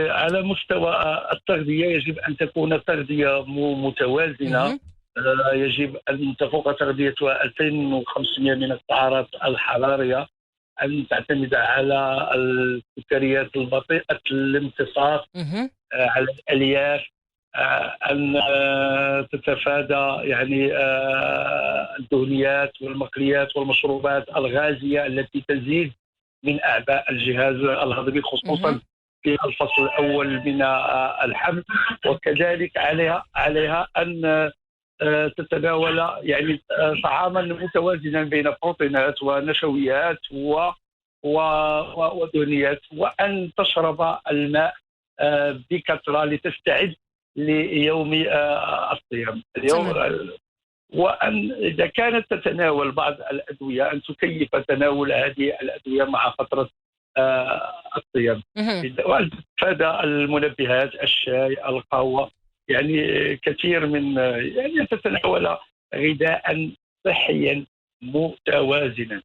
على مستوى التغذية يجب أن تكون تغذية متوازنة. اهم. يجب أن تفوق تغذيتها 2500 من السعرات الحرارية، أن تعتمد على السكريات البطيئة الامتصاص، اهم. على الألياف، أن تتفادى يعني الدهنيات والمقليات والمشروبات الغازية التي تزيد من أعباء الجهاز الهضمي، اهم. خصوصا في الفصل الأول من الحمل. وكذلك عليها أن تتناول يعني طعاما متوازنا بين بروتينات ونشويات ودهنيات، وأن تشرب الماء بكثرة لتستعد ليوم الصيام اليوم. تمام. وأن إذا كانت تتناول بعض الأدوية أن تكيف تناول هذه الأدوية مع فترة الصيام، اهم. وأن تتفادى المنبهات، الشاي، القهوة، يعني كثير من يعني تتناول غذاء صحيا متوازنا.